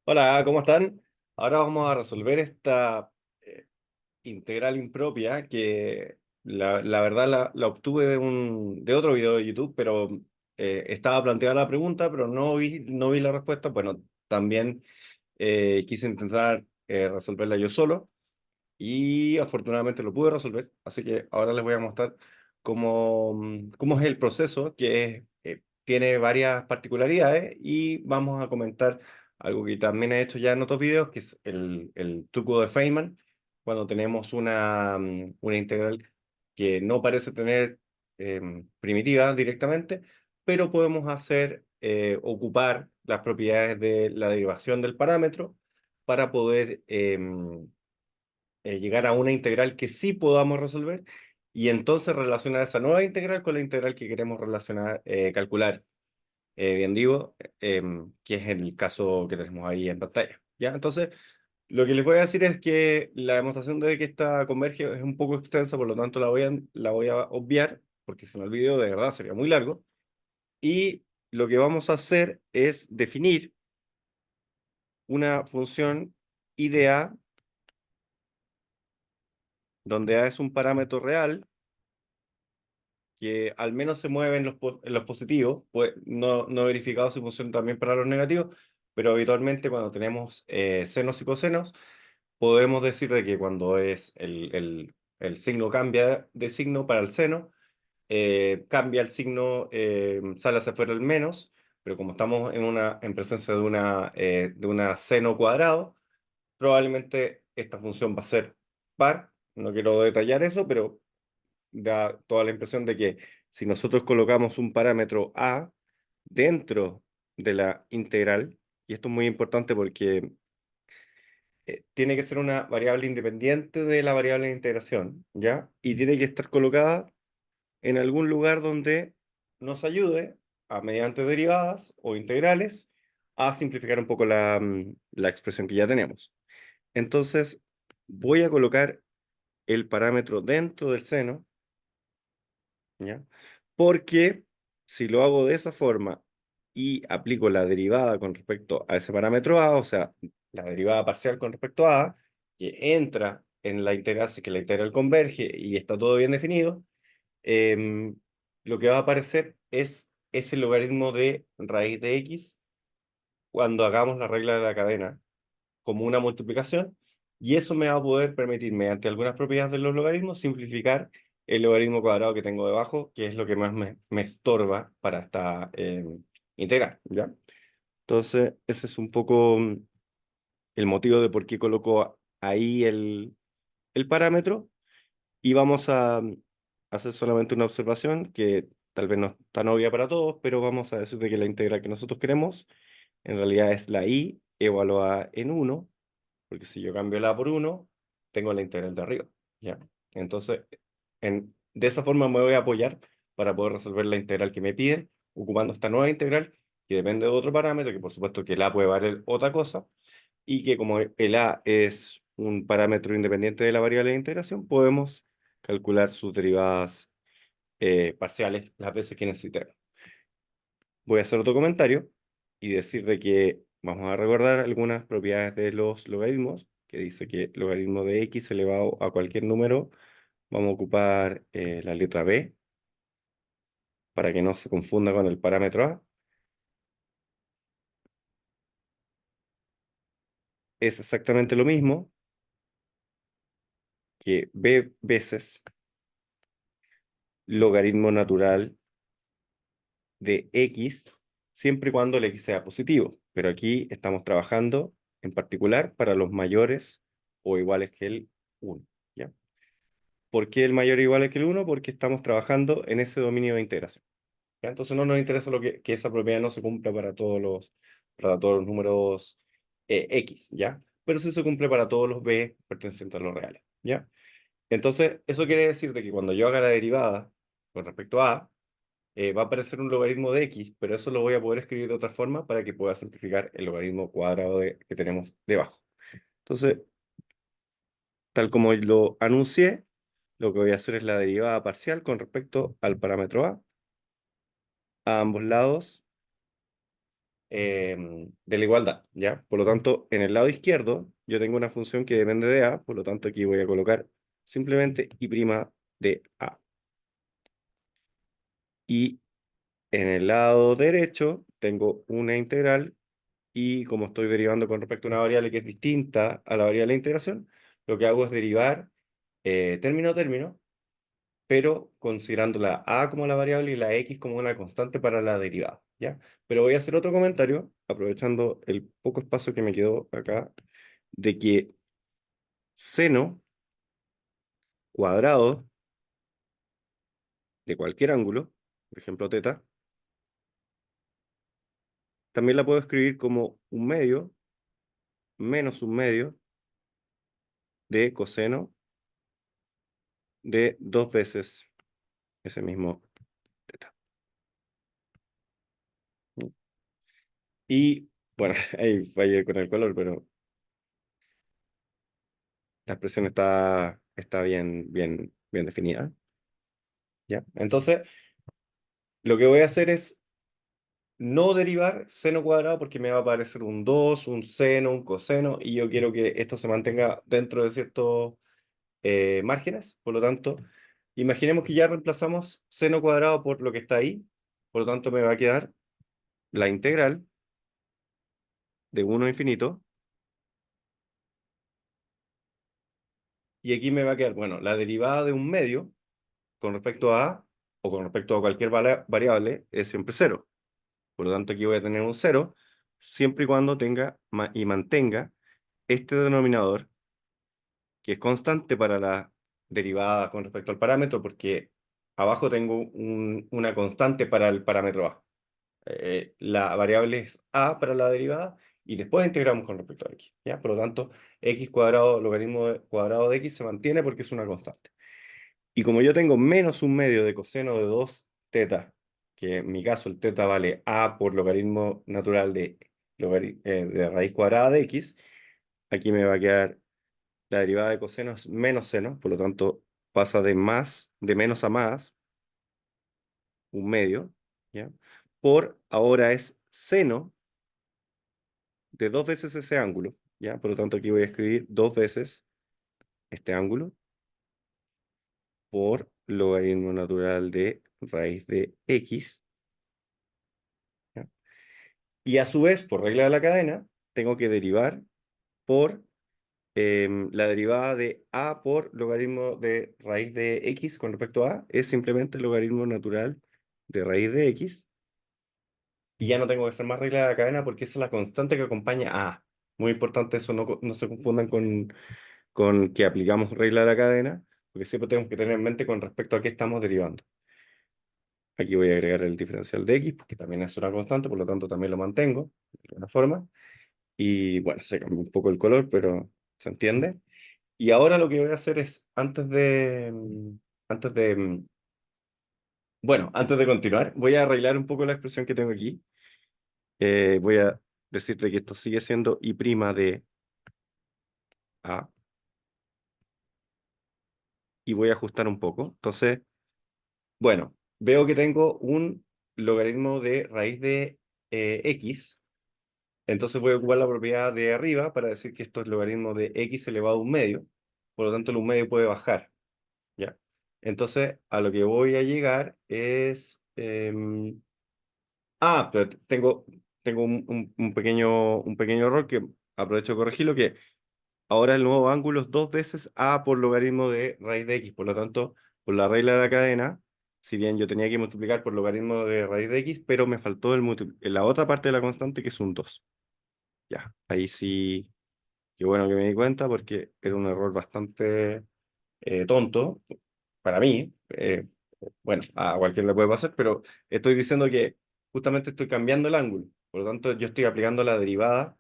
Hola, ¿cómo están? Ahora vamos a resolver esta integral impropia que la verdad la obtuve de otro video de YouTube, pero estaba planteada la pregunta, pero no vi la respuesta. Bueno, también quise intentar resolverla yo solo y afortunadamente lo pude resolver. Así que ahora les voy a mostrar cómo es el proceso, tiene varias particularidades y vamos a comentar algo que también he hecho ya en otros videos, que es el truco de Feynman, cuando tenemos una integral que no parece tener primitiva directamente, pero podemos ocupar las propiedades de la derivación del parámetro para poder llegar a una integral que sí podamos resolver y entonces relacionar esa nueva integral con la integral que queremos calcular, bien digo, que es el caso que tenemos ahí en pantalla. ¿Ya? Entonces, lo que les voy a decir es que la demostración de que esta converge es un poco extensa, por lo tanto la voy a obviar, porque si no el video de verdad sería muy largo. Y lo que vamos a hacer es definir una función I de A, donde A es un parámetro real que al menos se mueve en los positivos, pues no he verificado si funciona también para los negativos, pero habitualmente cuando tenemos senos y cosenos, podemos decir de que cuando el signo cambia de signo para el seno, cambia el signo, sale hacia afuera el menos, pero como estamos en presencia de una seno cuadrado, probablemente esta función va a ser par. No quiero detallar eso, pero da toda la impresión de que si nosotros colocamos un parámetro a dentro de la integral, y esto es muy importante porque tiene que ser una variable independiente de la variable de integración, ¿ya? Y tiene que estar colocada en algún lugar donde nos ayude mediante derivadas o integrales, a simplificar un poco la expresión que ya tenemos. Entonces, voy a colocar el parámetro dentro del seno, ¿ya? Porque si lo hago de esa forma y aplico la derivada con respecto a ese parámetro A, o sea, la derivada parcial con respecto a A, que entra en la integral, si que la integral converge y está todo bien definido, em, lo que va a aparecer es ese logaritmo de raíz de x cuando hagamos la regla de la cadena como una multiplicación, y eso me va a poder permitir, mediante algunas propiedades de los logaritmos, simplificar el logaritmo cuadrado que tengo debajo, que es lo que más me estorba para esta integral, ¿ya? Entonces, ese es un poco el motivo de por qué coloco ahí el parámetro, y vamos a hacer solamente una observación que tal vez no es tan obvia para todos, pero vamos a decir de que la integral que nosotros queremos en realidad es la y evaluada en uno, porque si yo cambio la A por uno, tengo la integral de arriba, ¿ya? Entonces, de esa forma me voy a apoyar para poder resolver la integral que me piden, ocupando esta nueva integral, que depende de otro parámetro, que por supuesto que el A puede valer otra cosa, y que como el A es un parámetro independiente de la variable de integración, podemos calcular sus derivadas parciales las veces que necesitemos. Voy a hacer otro comentario y decir de que vamos a recordar algunas propiedades de los logaritmos, que dice que logaritmo de x elevado a cualquier número, vamos a ocupar la letra b para que no se confunda con el parámetro a. Es exactamente lo mismo que b veces logaritmo natural de x, siempre y cuando el x sea positivo. Pero aquí estamos trabajando en particular para los mayores o iguales que el 1, ¿ya? ¿Por qué el mayor o igual que el uno? Porque estamos trabajando en ese dominio de integración, ¿ya? Entonces no nos interesa que esa propiedad no se cumpla para todos los números x, ¿ya? Pero sí se cumple para todos los b pertenecientes a los reales, ¿ya? Entonces, eso quiere decir de que cuando yo haga la derivada con respecto a a, va a aparecer un logaritmo de x, pero eso lo voy a poder escribir de otra forma para que pueda simplificar el logaritmo cuadrado que tenemos debajo. Entonces, tal como lo anuncié, lo que voy a hacer es la derivada parcial con respecto al parámetro a ambos lados, de la igualdad, ¿ya? Por lo tanto, en el lado izquierdo yo tengo una función que depende de A, por lo tanto aquí voy a colocar simplemente y' de A. Y en el lado derecho tengo una integral y como estoy derivando con respecto a una variable que es distinta a la variable de integración, lo que hago es derivar término a término, pero considerando la a como la variable y la x como una constante para la derivada, ¿ya? Pero voy a hacer otro comentario, aprovechando el poco espacio que me quedó acá, de que seno cuadrado de cualquier ángulo, por ejemplo teta, también la puedo escribir como un medio menos un medio de coseno de dos veces ese mismo teta. Y bueno, ahí fallé con el color, pero la expresión está bien definida, ¿ya? Entonces, lo que voy a hacer es no derivar seno cuadrado porque me va a aparecer un 2 un seno, un coseno, y yo quiero que esto se mantenga dentro de ciertos márgenes. Por lo tanto, imaginemos que ya reemplazamos seno cuadrado por lo que está ahí. Por lo tanto, me va a quedar la integral de 1 a infinito. Y aquí me va a quedar, bueno, la derivada de un medio con respecto a o con respecto a cualquier variable es siempre cero. Por lo tanto, aquí voy a tener un cero siempre y cuando tenga y mantenga este denominador que es constante para la derivada con respecto al parámetro, porque abajo tengo una constante para el parámetro a. La variable es a para la derivada y después integramos con respecto a x, ¿ya? Por lo tanto, x cuadrado, cuadrado de x se mantiene porque es una constante. Y como yo tengo menos un medio de coseno de 2 teta, que en mi caso el teta vale a por logaritmo natural de raíz cuadrada de x, aquí me va a quedar la derivada de coseno es menos seno, por lo tanto pasa de menos a más, un medio, ¿ya? Por ahora es seno de dos veces ese ángulo, ¿ya? Por lo tanto aquí voy a escribir dos veces este ángulo por logaritmo natural de raíz de x, ¿ya? Y a su vez, por regla de la cadena, tengo que derivar por la derivada de a por logaritmo de raíz de x con respecto a es simplemente el logaritmo natural de raíz de x. Y ya no tengo que hacer más regla de la cadena porque esa es la constante que acompaña a. Muy importante eso, no se confundan con que aplicamos regla de la cadena, porque siempre tenemos que tener en mente con respecto a qué estamos derivando. Aquí voy a agregar el diferencial de x, porque también es una constante, por lo tanto también lo mantengo de alguna forma. Y bueno, se cambia un poco el color, pero se entiende. Y ahora lo que voy a hacer es, antes de continuar, voy a arreglar un poco la expresión que tengo aquí. Voy a decirte que esto sigue siendo y' de A y voy a ajustar un poco. Entonces, bueno, veo que tengo un logaritmo de raíz de x. Entonces voy a ocupar la propiedad de arriba para decir que esto es logaritmo de x elevado a un medio. Por lo tanto, el un medio puede bajar, ¿ya? Entonces, a lo que voy a llegar es... pero tengo un pequeño error que aprovecho de corregirlo, que ahora el nuevo ángulo es dos veces a por logaritmo de raíz de x. Por lo tanto, por la regla de la cadena, si bien yo tenía que multiplicar por logaritmo de raíz de x, pero me faltó la otra parte de la constante que es un 2. Ya, ahí sí, qué bueno que me di cuenta porque era un error bastante tonto para mí. Bueno, a cualquiera le puede pasar, pero estoy diciendo que justamente estoy cambiando el ángulo. Por lo tanto, yo estoy aplicando la derivada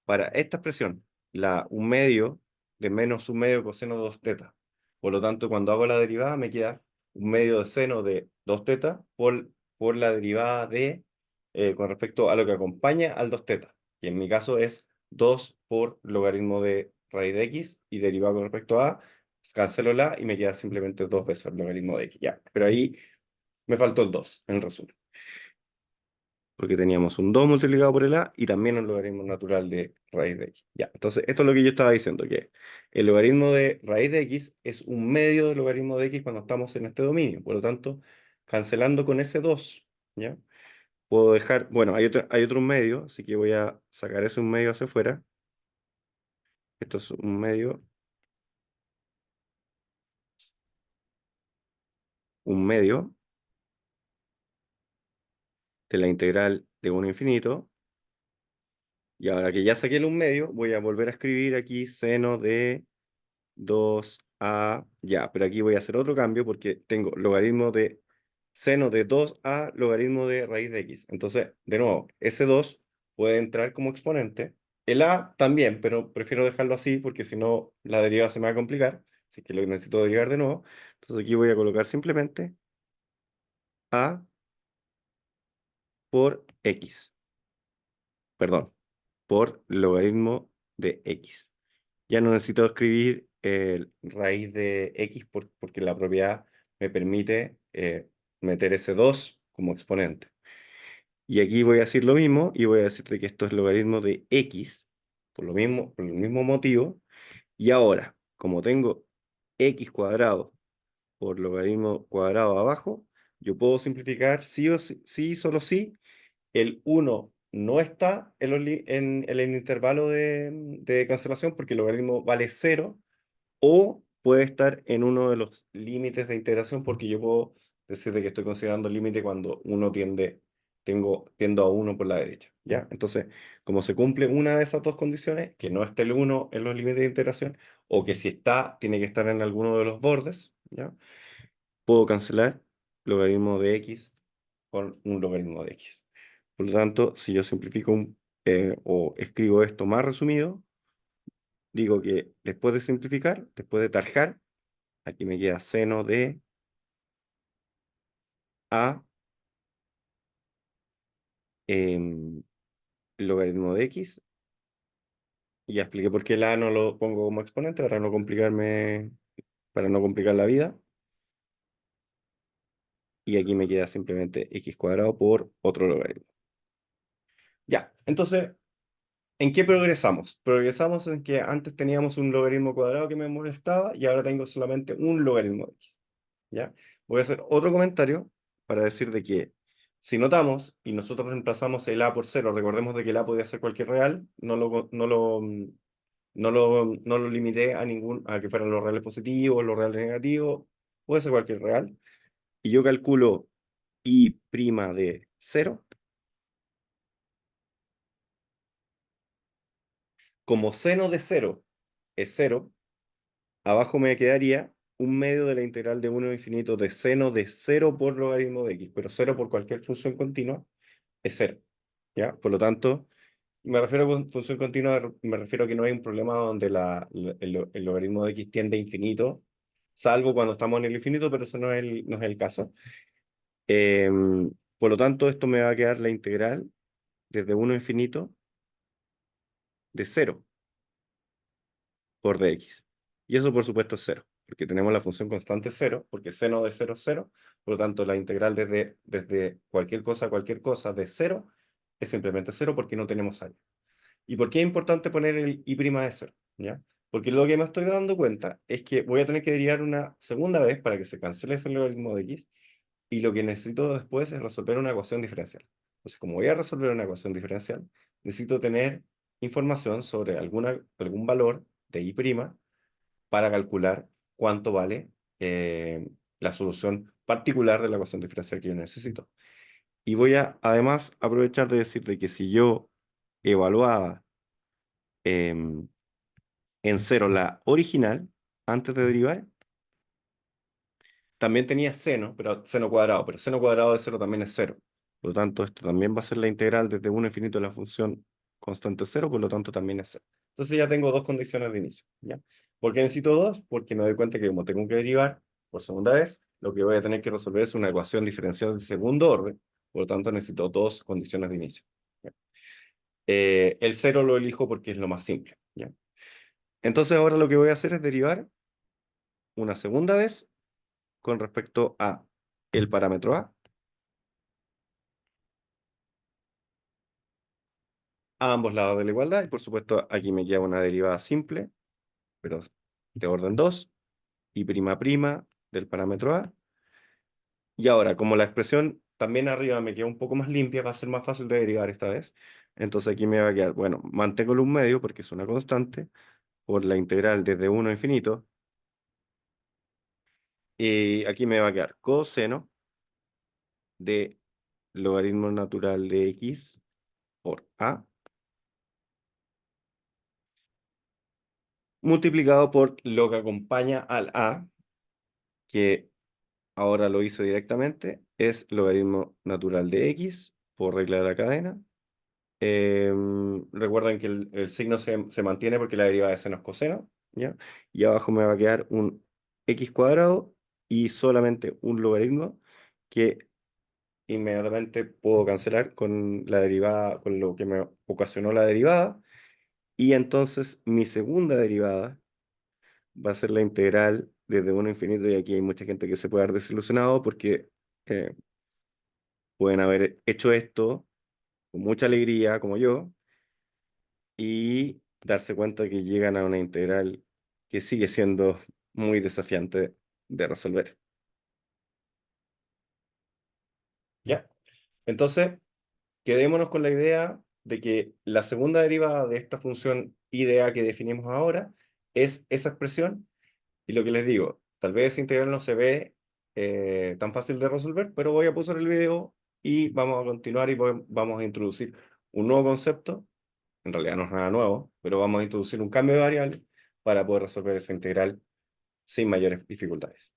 para esta expresión, la un medio de menos un medio coseno de 2 teta. Por lo tanto, cuando hago la derivada me queda un medio de seno de 2 teta por la derivada con respecto a lo que acompaña al 2 teta, que en mi caso es 2 por logaritmo de raíz de x y derivado con respecto a cancelo la y me queda simplemente dos veces el logaritmo de x. Ya, pero ahí me faltó el 2 en resumen. porque teníamos un 2 multiplicado por el a y también un logaritmo natural de raíz de x. Ya, entonces esto es lo que yo estaba diciendo, que el logaritmo de raíz de x es un medio del logaritmo de x cuando estamos en este dominio. Por lo tanto, cancelando con ese 2, ¿ya? Puedo dejar, bueno, hay otro medio, así que voy a sacar ese un medio hacia afuera. Esto es un medio de la integral de 1 a infinito. Y ahora que ya saqué el un medio, voy a volver a escribir aquí seno de 2a, ya, pero aquí voy a hacer otro cambio porque tengo logaritmo de seno de 2a logaritmo de raíz de x. Entonces, de nuevo, ese 2 puede entrar como exponente. El a también, pero prefiero dejarlo así porque si no la deriva se me va a complicar. Así que lo necesito derivar de nuevo. Entonces aquí voy a colocar simplemente a por x. Perdón, por logaritmo de x. Ya no necesito escribir raíz de x porque la propiedad me permite meter ese 2 como exponente. Y aquí voy a decir lo mismo y voy a decirte que esto es logaritmo de x por el mismo motivo. Y ahora, como tengo x cuadrado por logaritmo cuadrado abajo, yo puedo simplificar sí o sí, sí, solo sí. El uno no está en el intervalo de cancelación porque el logaritmo vale cero, o puede estar en uno de los límites de integración porque yo puedo decir de que estoy considerando el límite cuando tiendo a uno por la derecha, ¿ya? Entonces, como se cumple una de esas dos condiciones, que no esté el uno en los límites de integración, o que si está, tiene que estar en alguno de los bordes, ¿ya? Puedo cancelar logaritmo de x con un logaritmo de x. Por lo tanto, si yo simplifico o escribo esto más resumido, digo que después de simplificar, después de tarjar, aquí me queda seno de a logaritmo de x. Y ya expliqué por qué el a no lo pongo como exponente para no complicar la vida. Y aquí me queda simplemente x cuadrado por otro logaritmo. Ya, entonces, ¿en qué progresamos? Progresamos en que antes teníamos un logaritmo cuadrado que me molestaba y ahora tengo solamente un logaritmo de x. ¿Ya? Voy a hacer otro comentario para decir de que si notamos y nosotros reemplazamos el a por cero, recordemos de que el a podía ser cualquier real, no lo limité a que fueran los reales positivos, los reales negativos, puede ser cualquier real. Y yo calculo i' de cero. Como seno de cero es cero, abajo me quedaría un medio de la integral de 1 a infinito de seno de cero por logaritmo de x, pero cero por cualquier función continua es cero, ¿ya? Por lo tanto, me refiero con función continua, me refiero a que no hay un problema donde el logaritmo de x tiende a infinito, salvo cuando estamos en el infinito, pero eso no es el caso. Por lo tanto, esto me va a quedar la integral desde 1 a infinito de cero por dx. Y eso, por supuesto, es cero, porque tenemos la función constante cero, porque seno de cero es cero. Por lo tanto, la integral desde cualquier cosa de cero es simplemente cero porque no tenemos área. ¿Y por qué es importante poner el i' de cero? ¿Ya? Porque lo que me estoy dando cuenta es que voy a tener que derivar una segunda vez para que se cancele ese logaritmo de x, y lo que necesito después es resolver una ecuación diferencial. Entonces, como voy a resolver una ecuación diferencial, necesito tener información sobre algún valor de i' para calcular cuánto vale la solución particular de la ecuación diferencial que yo necesito. Y voy a además aprovechar de decirte que si yo evaluaba em, en cero la original antes de derivar, también tenía seno, pero seno cuadrado, pero seno cuadrado de cero también es cero. Por lo tanto, esto también va a ser la integral desde 1 a infinito de la función constante cero, por lo tanto también es cero. Entonces ya tengo dos condiciones de inicio, ¿ya? ¿Por qué necesito dos? Porque me doy cuenta que como tengo que derivar por segunda vez, lo que voy a tener que resolver es una ecuación diferencial de segundo orden, por lo tanto necesito dos condiciones de inicio, ¿ya? El cero lo elijo porque es lo más simple, ¿ya? Entonces ahora lo que voy a hacer es derivar una segunda vez con respecto a el parámetro a, a ambos lados de la igualdad. Y por supuesto, aquí me queda una derivada simple, pero de orden 2 y prima prima del parámetro A. Y ahora, como la expresión también arriba me queda un poco más limpia, va a ser más fácil de derivar esta vez. Entonces aquí me va a quedar, bueno, mantengo un medio porque es una constante, por la integral desde 1 a infinito. Y aquí me va a quedar coseno de logaritmo natural de x por a, multiplicado por lo que acompaña al a, que ahora lo hice directamente, es logaritmo natural de x por regla de la cadena. Recuerden que el signo se mantiene porque la derivada de seno es coseno, ¿ya? Y abajo me va a quedar un x cuadrado y solamente un logaritmo que inmediatamente puedo cancelar con la derivada, con lo que me ocasionó la derivada. Y entonces mi segunda derivada va a ser la integral desde 1 a infinito, y aquí hay mucha gente que se puede haber desilusionado porque eh, pueden haber hecho esto con mucha alegría, como yo, y darse cuenta que llegan a una integral que sigue siendo muy desafiante de resolver. ¿Ya? Entonces, quedémonos con la idea de que la segunda derivada de esta función I de A que definimos ahora es esa expresión. Y lo que les digo, tal vez esa integral no se ve tan fácil de resolver, pero voy a pausar el video y vamos a continuar y vamos a introducir un nuevo concepto. En realidad no es nada nuevo, pero vamos a introducir un cambio de variable para poder resolver esa integral sin mayores dificultades.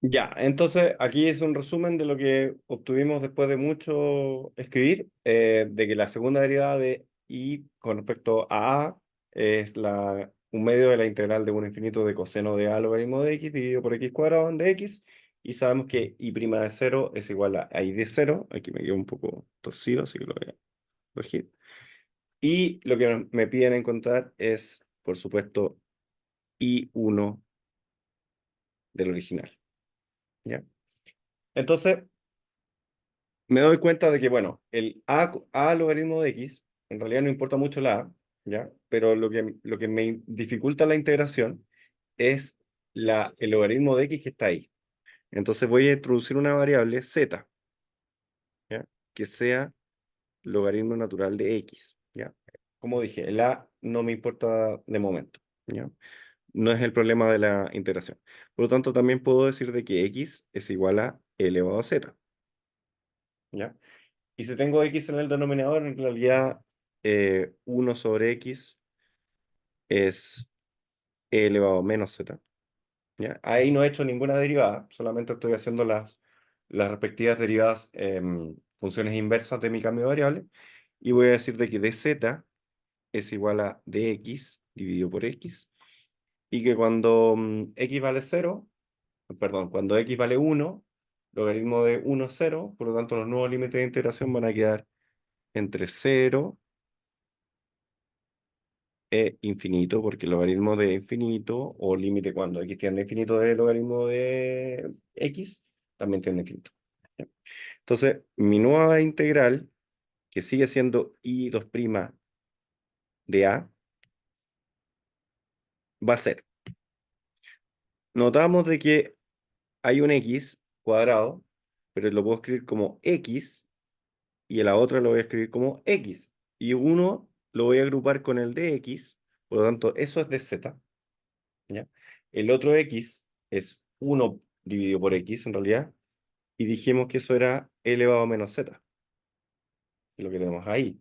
Ya, entonces aquí es un resumen de lo que obtuvimos después de mucho escribir, de que la segunda derivada de y con respecto a es un medio de la integral de 1 a infinito de coseno de a logaritmo de x dividido por x cuadrado de x, y sabemos que y' de 0 es igual a y de 0, aquí me quedó un poco torcido, así que lo voy a corregir. Y lo que me piden encontrar es, por supuesto, y1 del original, ¿ya? Entonces, me doy cuenta de que, bueno, el a logaritmo de x, en realidad no importa mucho la a, ¿ya? Pero lo que me dificulta la integración es el logaritmo de x que está ahí. Entonces voy a introducir una variable z, ¿ya? Que sea logaritmo natural de x, ¿ya? Como dije, el a no me importa de momento, ¿ya? No es el problema de la integración. Por lo tanto, también puedo decir de que x es igual a e elevado a z, ¿ya? Y si tengo x en el denominador, en realidad 1 sobre x es e elevado a menos z, ¿ya? Ahí no he hecho ninguna derivada, solamente estoy haciendo las respectivas derivadas funciones inversas de mi cambio de variable. Y voy a decir de que dz es igual a dx dividido por x. Y que cuando x vale 0, perdón, cuando x vale 1, logaritmo de 1 es 0, por lo tanto los nuevos límites de integración van a quedar entre 0 e infinito, porque el logaritmo de infinito, o límite cuando x tiende a infinito de logaritmo de x, también tiende a infinito. ¿Ya? Entonces, mi nueva integral, que sigue siendo i2' de a, va a ser, notamos de que hay un x cuadrado, pero lo puedo escribir como x, y la otra lo voy a escribir como x, y uno lo voy a agrupar con el de x, por lo tanto, eso es de z, ¿ya? El otro x es 1 dividido por x en realidad, y dijimos que eso era e elevado a menos z, lo que tenemos ahí.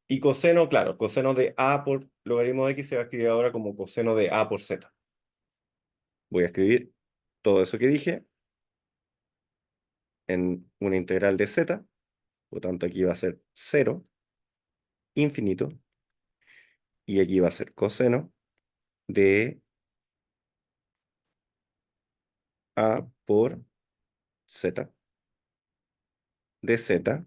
Y coseno, claro, coseno de a por logaritmo de x se va a escribir ahora como coseno de a por z. Voy a escribir todo eso que dije en una integral de z, por lo tanto aquí va a ser 0, infinito, y aquí va a ser coseno de a por z, de z.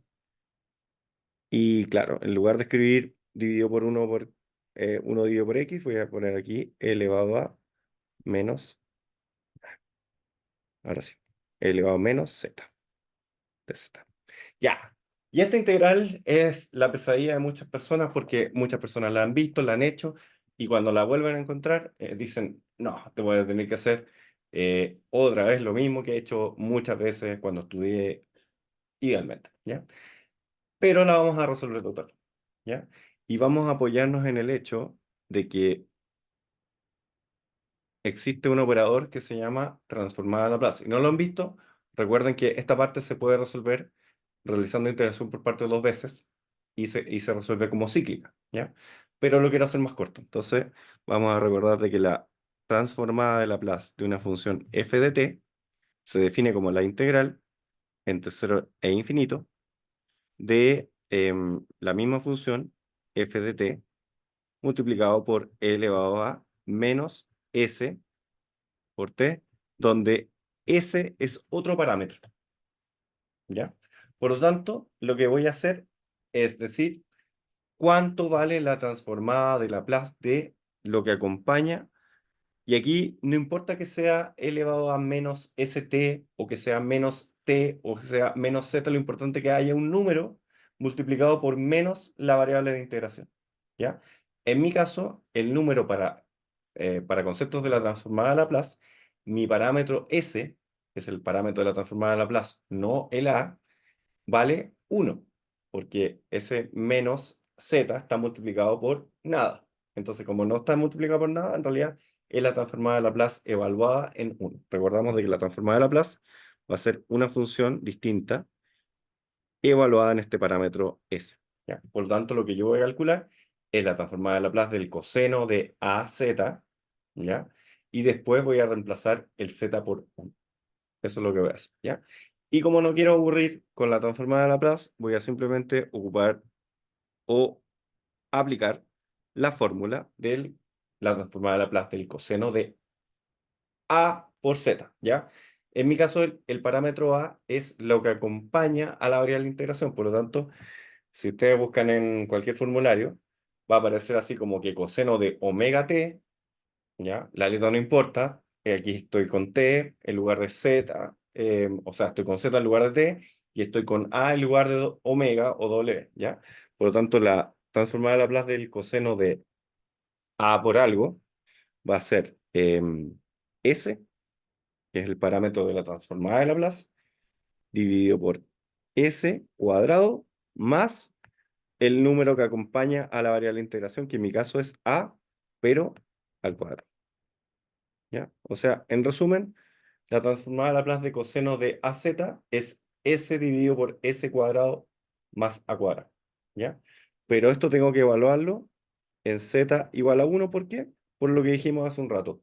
Y claro, en lugar de escribir dividido por 1 dividido por x, voy a poner aquí e elevado a menos, ahora sí, e elevado a menos z de z. Ya, Y esta integral es la pesadilla de muchas personas porque muchas personas la han visto, la han hecho, y cuando la vuelven a encontrar, dicen, no, te voy a tener que hacer otra vez lo mismo que he hecho muchas veces cuando estudié idealmente, ¿ya? Pero la vamos a resolver total, ¿ya? Y vamos a apoyarnos en el hecho de que existe un operador que se llama transformada a Laplace. Y no lo han visto, recuerden que esta parte se puede resolver realizando integración por parte dos veces y se resuelve como cíclica, ¿ya? Pero lo quiero hacer más corto. Entonces, vamos a recordar de que la transformada de Laplace de una función f de t se define como la integral entre 0 e infinito de la misma función f de t multiplicado por e elevado a menos s por t, donde s es otro parámetro, ¿ya? Por lo tanto, lo que voy a hacer es decir cuánto vale la transformada de Laplace de lo que acompaña. Y aquí no importa que sea elevado a menos st o que sea menos t o que sea menos z, lo importante es que haya un número multiplicado por menos la variable de integración, ¿ya? En mi caso, el número para conceptos de la transformada de Laplace, mi parámetro s, que es el parámetro de la transformada de Laplace, no el a, vale 1, porque ese menos z está multiplicado por nada. Entonces, como no está multiplicado por nada, en realidad es la transformada de Laplace evaluada en 1. Recordamos de que la transformada de Laplace va a ser una función distinta evaluada en este parámetro s, ¿ya? Por lo tanto, lo que yo voy a calcular es la transformada de Laplace del coseno de AZ, ¿ya? Y después voy a reemplazar el z por 1. Eso es lo que voy a hacer, ¿ya? Y como no quiero aburrir con la transformada de Laplace, voy a simplemente ocupar o aplicar la fórmula de la transformada de Laplace del coseno de A por Z, ¿ya? En mi caso, el parámetro A es lo que acompaña a la variable de integración. Por lo tanto, si ustedes buscan en cualquier formulario, va a aparecer así como que coseno de omega t, ¿ya? La letra no importa. Aquí estoy con T en lugar de Z, o sea, estoy con Z en lugar de T y estoy con A en lugar de omega o W, ¿ya? Por lo tanto, la transformada de Laplace del coseno de A por algo va a ser S, que es el parámetro de la transformada de Laplace, dividido por S cuadrado más el número que acompaña a la variable de integración, que en mi caso es A, pero al cuadrado, ¿ya? O sea, en resumen, la transformada de Laplace de coseno de AZ es S dividido por S cuadrado más A cuadrado, ¿ya? Pero esto tengo que evaluarlo en Z igual a 1, ¿por qué? Por lo que dijimos hace un rato.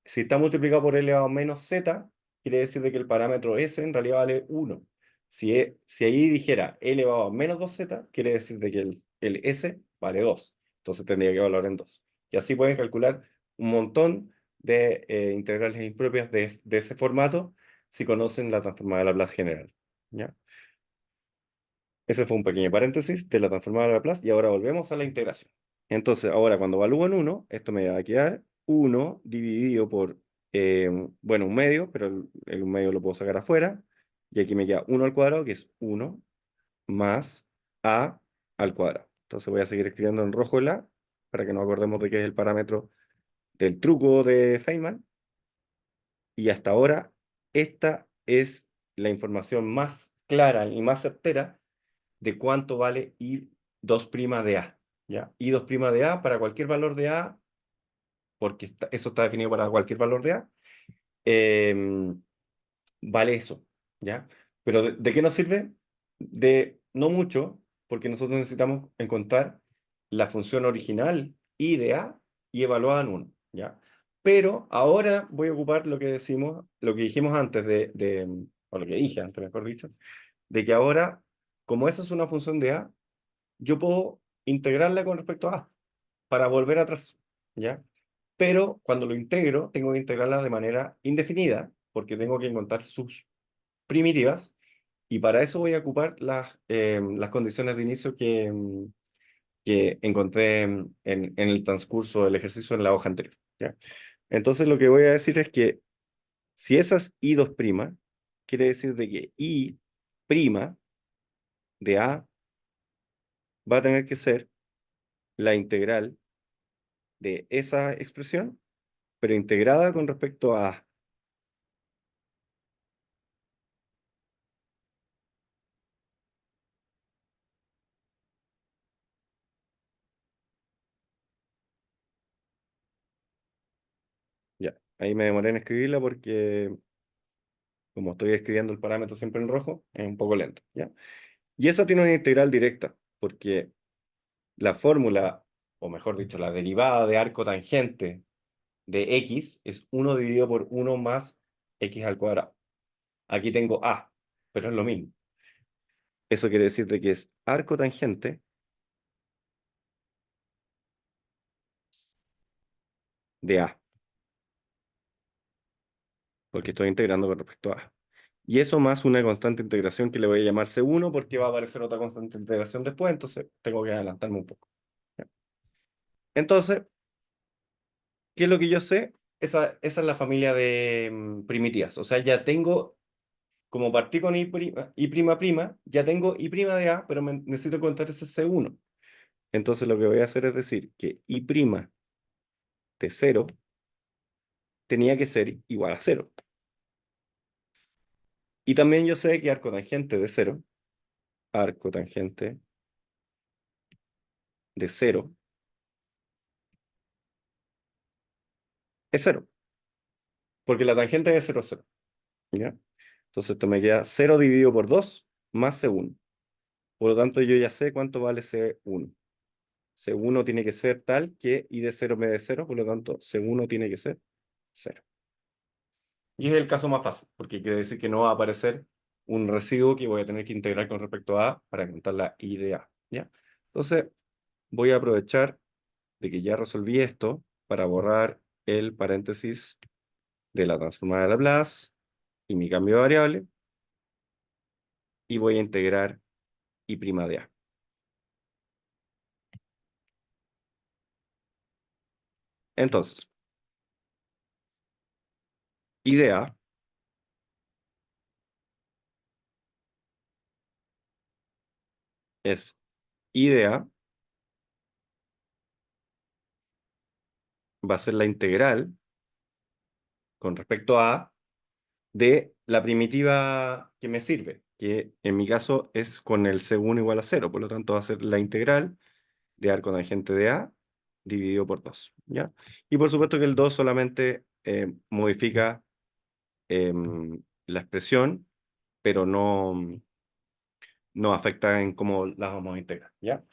Si está multiplicado por elevado a menos Z, quiere decir de que el parámetro S en realidad vale 1. Si ahí dijera elevado a menos 2Z, quiere decir de que el S vale 2. Entonces tendría que evaluar en 2. Y así pueden calcular un montón de integrales impropias de ese formato si conocen la transformada de Laplace general, ¿ya? Ese fue un pequeño paréntesis de la transformada de Laplace y ahora volvemos a la integración. Entonces, ahora cuando evalúo en 1, esto me va a quedar 1 dividido por, bueno, un medio, pero el un medio lo puedo sacar afuera. Y aquí me queda 1 al cuadrado, que es 1 más a al cuadrado. Entonces voy a seguir escribiendo en rojo el a, para que nos acordemos de que es el parámetro del truco de Feynman. Y hasta ahora, esta es la información más clara y más certera de cuánto vale I2' de A, ¿ya? I2' de A para cualquier valor de A, porque eso está definido para cualquier valor de A, em, vale eso, ¿ya? Pero ¿de qué nos sirve? De no mucho, porque nosotros necesitamos encontrar la función original I de A y evaluada en 1, ¿ya? Pero ahora voy a ocupar lo que decimos, lo que dijimos antes o lo que dije antes, mejor dicho, de que ahora, como esa es una función de A, yo puedo integrarla con respecto a para volver atrás, ¿ya? Pero cuando lo integro, tengo que integrarla de manera indefinida, porque tengo que encontrar sus primitivas, y para eso voy a ocupar las condiciones de inicio que encontré en el transcurso del ejercicio en la hoja anterior, ¿ya? Entonces lo que voy a decir es que si esa es I2', quiere decir de que I' de A va a tener que ser la integral de esa expresión, pero integrada con respecto a A. Ya, ahí me demoré en escribirla porque como estoy escribiendo el parámetro siempre en rojo, es un poco lento, ¿ya? Y esa tiene una integral directa, porque la fórmula, o mejor dicho, la derivada de arco tangente de x es uno dividido por uno más x al cuadrado. Aquí tengo a, pero es lo mismo. Eso quiere decir de que es arco tangente de a, porque estoy integrando con respecto a. Y eso más una constante integración que le voy a llamar C1 porque va a aparecer otra constante integración después, entonces tengo que adelantarme un poco. ¿Ya? Entonces, ¿qué es lo que yo sé? Esa es la familia de primitivas. O sea, ya tengo, como partí con y prima prima, ya tengo y prima de A, pero necesito encontrar ese C1. Entonces lo que voy a hacer es decir que y prima de cero tenía que ser igual a cero. Y también yo sé que arco tangente de cero, arco tangente de cero es cero, porque la tangente es cero, cero. ¿Ya? Entonces esto me queda cero dividido por 2 más C1. Por lo tanto, yo ya sé cuánto vale C1. C1 tiene que ser tal que I de cero me dé cero, por lo tanto, C1 tiene que ser cero. Y es el caso más fácil, porque quiere decir que no va a aparecer un residuo que voy a tener que integrar con respecto a para encontrar la I de A. ¿Ya? Entonces, voy a aprovechar de que ya resolví esto para borrar el paréntesis de la transformada de Laplace y mi cambio de variable, y voy a integrar I' de A. Entonces, I de A es I de A va a ser la integral con respecto a A de la primitiva que me sirve, que en mi caso es con el C1 igual a cero, por lo tanto va a ser la integral de arco tangente de A dividido por 2, ¿ya? Y por supuesto que el 2 solamente modifica la expresión, pero no afecta en cómo las vamos a integrar, ¿ya?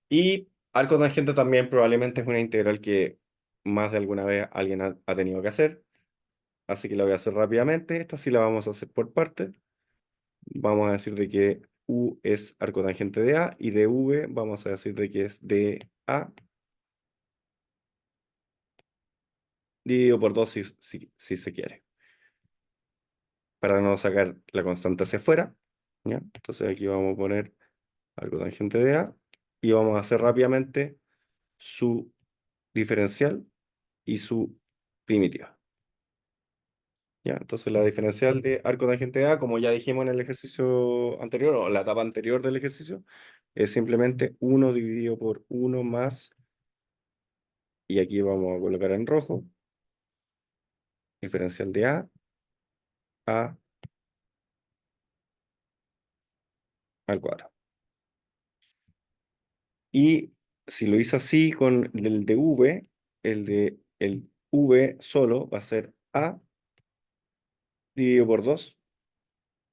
Y arco tangente también probablemente es una integral que más de alguna vez alguien ha tenido que hacer, así que la voy a hacer rápidamente. Esta sí la vamos a hacer por partes. Vamos a decir de que U es arco tangente de A y de V vamos a decir de que es de A dividido por 2 si se quiere, para no sacar la constante hacia afuera, ¿ya? Entonces aquí vamos a poner arco tangente de A y vamos a hacer rápidamente su diferencial y su primitiva. ¿Ya? Entonces la diferencial de arco tangente de A, como ya dijimos en el ejercicio anterior o la etapa anterior del ejercicio, es simplemente 1 dividido por 1 más, y aquí vamos a colocar en rojo, diferencial de A al cuadrado. Y si lo hice así con el de V, el V solo va a ser A dividido por 2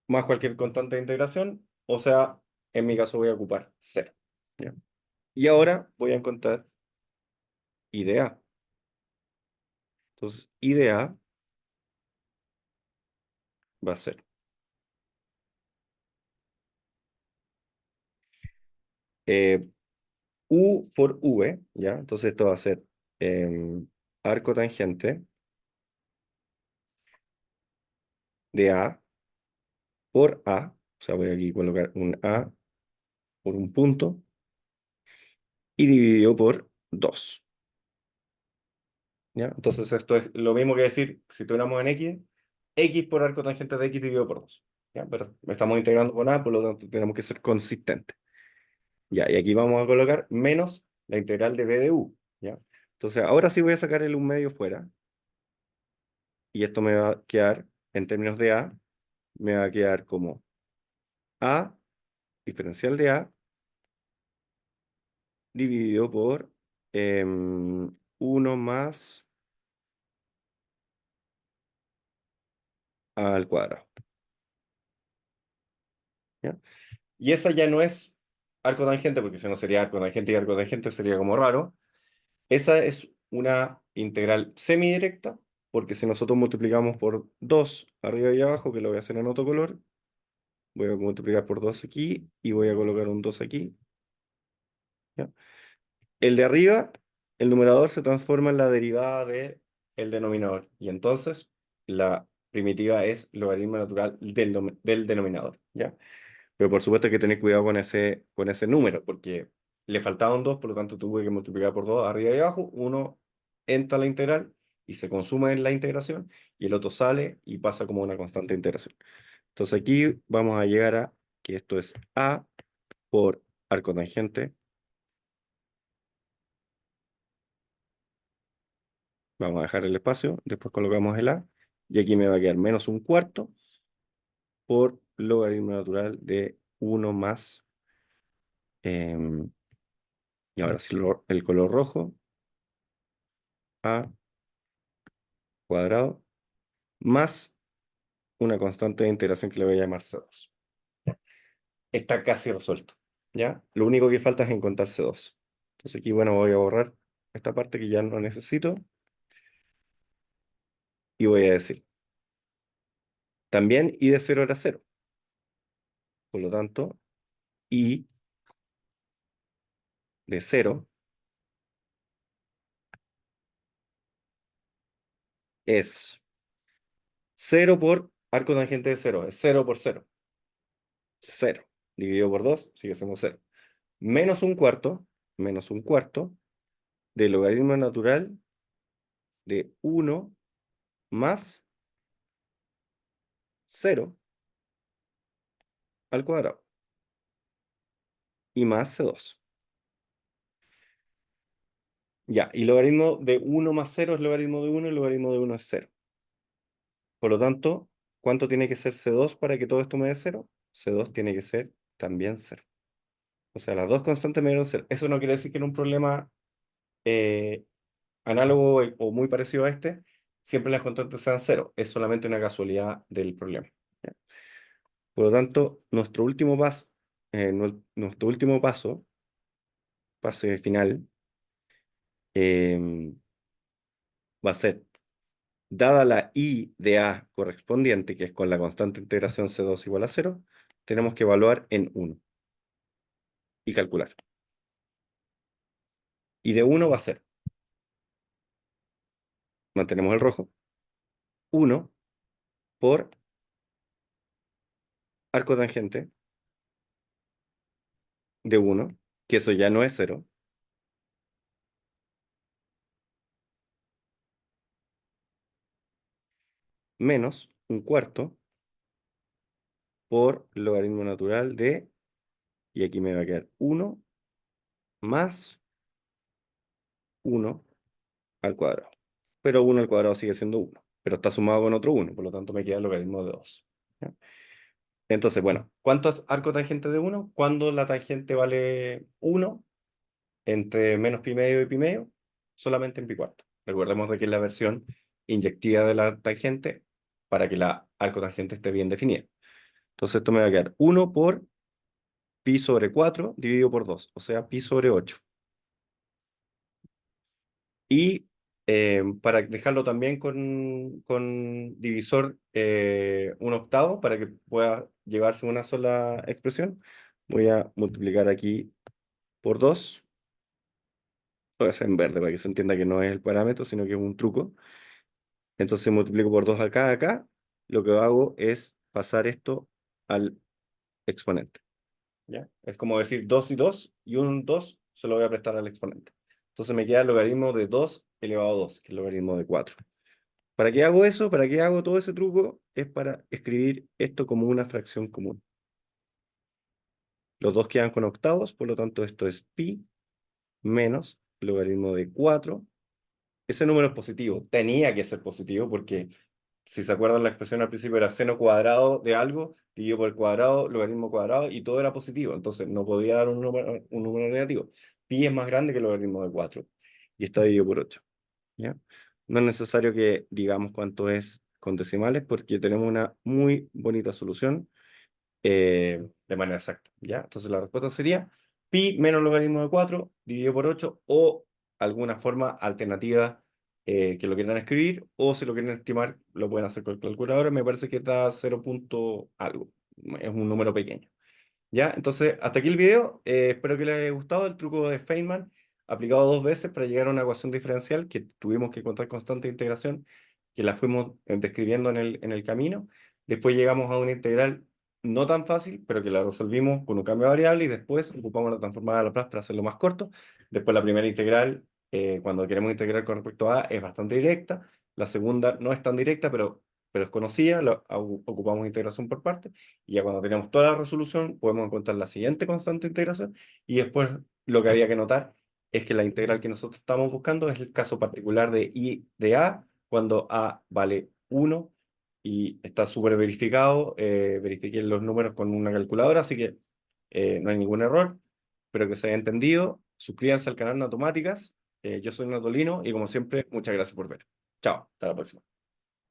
más cualquier constante de integración, o sea, en mi caso voy a ocupar cero. ¿Ya? Y ahora voy a encontrar I de A. Entonces, I de A va a ser eh, U por V, ¿ya? Entonces esto va a ser arco tangente de A por A, o sea, voy aquí a colocar un A por un punto, y dividido por 2. ¿Ya? Entonces esto es lo mismo que decir, si tuviéramos en X, X por arco tangente de X dividido por 2. ¿ya? Pero estamos integrando con A, por lo tanto tenemos que ser consistentes. Ya, y aquí vamos a colocar menos la integral de b de u, ¿ya? Entonces, ahora sí voy a sacar el 1 medio fuera, y esto me va a quedar, en términos de A, me va a quedar como A diferencial de A dividido por 1 más A al cuadrado, ¿ya? Y esa ya no es arco tangente, porque si no sería arco tangente y arco tangente sería como raro. Esa es una integral semidirecta, porque si nosotros multiplicamos por 2 arriba y abajo, que lo voy a hacer en otro color, voy a multiplicar por 2 aquí y voy a colocar un 2 aquí, ¿ya? El de arriba, el numerador se transforma en la derivada del denominador, y entonces la primitiva es logaritmo natural del denominador, ¿ya? Pero por supuesto hay que tener cuidado con ese número, porque le faltaba un 2, por lo tanto tuve que multiplicar por 2 arriba y abajo. Uno entra a la integral y se consume en la integración, y el otro sale y pasa como una constante de integración. Entonces aquí vamos a llegar a que esto es A por arco tangente. Vamos a dejar el espacio, después colocamos el A, y aquí me va a quedar menos un cuarto por logaritmo natural de 1 más, em, y ahora sí el color rojo, A cuadrado, más una constante de integración que le voy a llamar C2. Está casi resuelto, ¿ya? Lo único que falta es encontrar C2. Entonces aquí, bueno, voy a borrar esta parte que ya no necesito, y voy a decir, también I de 0 era 0. Por lo tanto, I de 0 es 0 por arco tangente de 0, es 0 por 0. 0 dividido por 2 sigue siendo 0. Menos un cuarto del logaritmo natural de 1 más 0 al cuadrado, y más C2. Ya, y logaritmo de 1 más 0 es logaritmo de 1, y logaritmo de 1 es 0. Por lo tanto, ¿cuánto tiene que ser C2 para que todo esto me dé 0? C2 tiene que ser también 0. O sea, las dos constantes me dieron 0. Eso no quiere decir que en un problema eh, análogo o muy parecido a este, siempre las constantes sean 0. Es solamente una casualidad del problema, ¿ya? Por lo tanto, nuestro último paso, pase final, em, va a ser, dada la I de A correspondiente, que es con la constante de integración C2 igual a 0, tenemos que evaluar en 1 y calcular. Y de 1 va a ser, mantenemos el rojo, 1 por arco tangente de 1, que eso ya no es 0, menos un cuarto por logaritmo natural de, y aquí me va a quedar 1 más 1 al cuadrado. Pero 1 al cuadrado sigue siendo 1, pero está sumado con otro 1, por lo tanto me queda el logaritmo de 2. ¿Ya? Entonces, bueno, ¿cuánto es arco tangente de 1? Cuando la tangente vale 1, entre menos pi medio y pi medio, solamente en pi cuarto. Recordemos de que es la versión inyectiva de la tangente para que la arco tangente esté bien definida. Entonces esto me va a quedar 1 por pi sobre 4 dividido por 2, o sea, pi sobre 8. Y para dejarlo también con divisor 1/8, para que pueda llevarse una sola expresión, voy a multiplicar aquí por 2. Voy a hacer en verde para que se entienda que no es el parámetro, sino que es un truco. Entonces multiplico por 2 acá. Lo que hago es pasar esto al exponente, ¿ya? Es como decir 2 y 2, y un 2 se lo voy a prestar al exponente. Entonces me queda el logaritmo de 2 elevado a 2, que es el logaritmo de 4. ¿Para qué hago eso? ¿Para qué hago todo ese truco? Es para escribir esto como una fracción común. Los dos quedan con octavos, por lo tanto esto es pi menos logaritmo de 4. Ese número es positivo. Tenía que ser positivo porque, si se acuerdan, la expresión al principio era seno cuadrado de algo, dividido por el cuadrado, logaritmo cuadrado, y todo era positivo. Entonces no podía dar un número negativo. Pi es más grande que el logaritmo de 4 y está dividido por 8. ¿Ya? No es necesario que digamos cuánto es con decimales porque tenemos una muy bonita solución de manera exacta, ¿ya? Entonces la respuesta sería pi menos logaritmo de 4 dividido por 8 o alguna forma alternativa que lo quieran escribir, o si lo quieren estimar lo pueden hacer con la calculadora. Me parece que da 0 punto algo, es un número pequeño. ¿Ya? Entonces, hasta aquí el video. Espero que les haya gustado el truco de Feynman, aplicado dos veces para llegar a una ecuación diferencial que tuvimos que encontrar constante de integración, que la fuimos describiendo en el camino. Después llegamos a una integral no tan fácil, pero que la resolvimos con un cambio de variable, y después ocupamos la transformada de Laplace para hacerlo más corto. Después la primera integral, cuando queremos integrar con respecto a, es bastante directa. La segunda no es tan directa, pero es conocida, ocupamos integración por partes. Y ya cuando tenemos toda la resolución, podemos encontrar la siguiente constante de integración. Y después lo que había que notar es que la integral que nosotros estamos buscando es el caso particular de I de A, cuando A vale 1 y está súper verificado. Verifiqué los números con una calculadora, así que no hay ningún error. Espero que se haya entendido. Suscríbanse al canal Natumáticas. Yo soy Natolino y, como siempre, muchas gracias por ver. Chao, hasta la próxima.